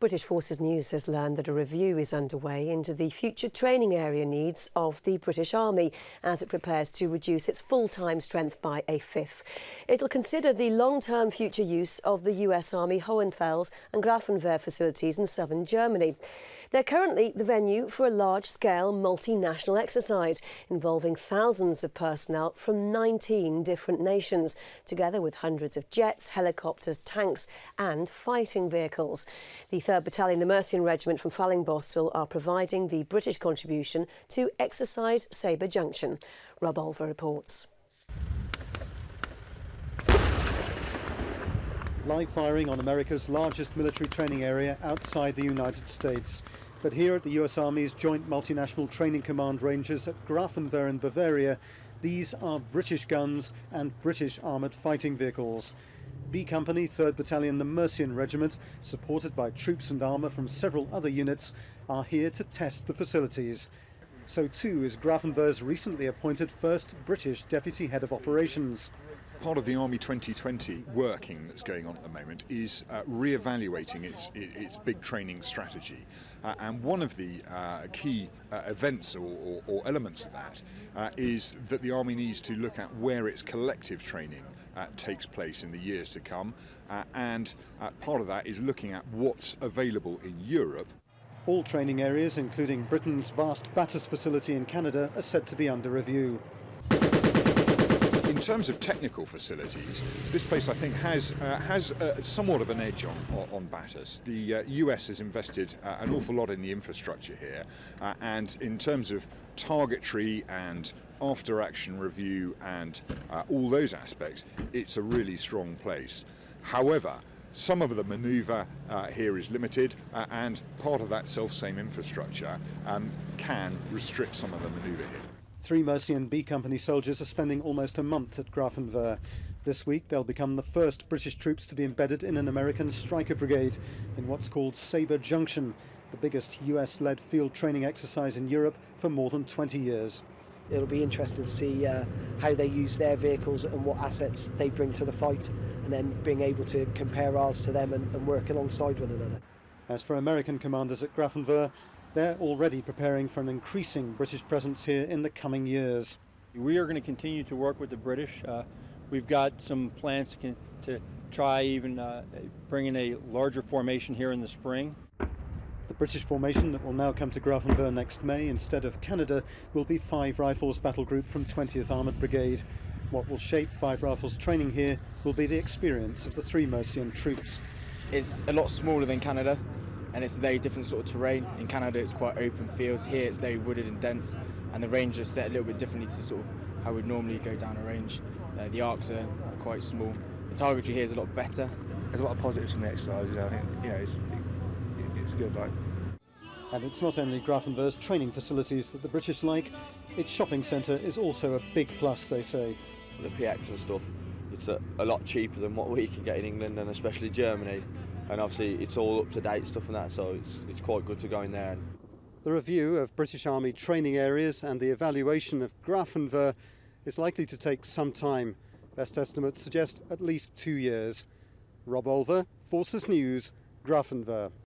British Forces News has learned that a review is underway into the future training area needs of the British Army as it prepares to reduce its full-time strength by a fifth. It'll consider the long-term future use of the US Army Hohenfels and Grafenwoehr facilities in southern Germany. They're currently the venue for a large-scale multinational exercise involving thousands of personnel from 19 different nations, together with hundreds of jets, helicopters, tanks and fighting vehicles. The 3rd Battalion the Mercian Regiment from Fallingbostel are providing the British contribution to Exercise Saber Junction. Rob Olver reports. Live firing on America's largest military training area outside the United States. But here at the US Army's Joint Multinational Training Command ranges at Grafenwoehr in Bavaria, these are British guns and British armoured fighting vehicles. B Company, 3rd Battalion the Mercian Regiment, supported by troops and armour from several other units, are here to test the facilities. So too is Grafenwoehr's recently appointed first British Deputy Head of Operations. Part of the Army 2020 working that's going on at the moment is re-evaluating its big training strategy. And one of the key events or elements of that is that the Army needs to look at where its collective training takes place in the years to come. And part of that is looking at what's available in Europe. All training areas, including Britain's vast Batters facility in Canada, are said to be under review. In terms of technical facilities, this place I think has somewhat of an edge on Batters. The US has invested an awful lot in the infrastructure here, and in terms of targetry and after-action review and all those aspects, it's a really strong place. However, some of the manoeuvre here is limited, and part of that self-same infrastructure can restrict some of the manoeuvre here. 3 Mercian B Company soldiers are spending almost a month at Grafenwoehr. This week they'll become the first British troops to be embedded in an American striker brigade in what's called Saber Junction, the biggest US-led field training exercise in Europe for more than 20 years. It'll be interesting to see how they use their vehicles and what assets they bring to the fight, and then being able to compare ours to them and work alongside one another. As for American commanders at Grafenwoehr, they're already preparing for an increasing British presence here in the coming years. We are going to continue to work with the British. We've got some plans to try even bring in a larger formation here in the spring. The British formation that will now come to Grafenwoehr next May instead of Canada will be 5 Rifles battle group from 20th Armoured Brigade. What will shape 5 Rifles training here will be the experience of the 3 Mercian troops. It's a lot smaller than Canada, and it's a very different sort of terrain. In Canada it's quite open fields, here it's very wooded and dense, and the range is set a little bit differently to sort of how we'd normally go down a range. The arcs are quite small. The targetry here is a lot better. There's a lot of positives from the exercise, I think, it's good. And it's not only Grafenwoehr's training facilities that the British like, its shopping centre is also a big plus, they say. The PX and stuff, it's a lot cheaper than what we can get in England and especially Germany. And obviously it's all up-to-date stuff and that, so it's quite good to go in there. The review of British Army training areas and the evaluation of Grafenwoehr is likely to take some time. Best estimates suggest at least 2 years. Rob Olver, Forces News, Grafenwoehr.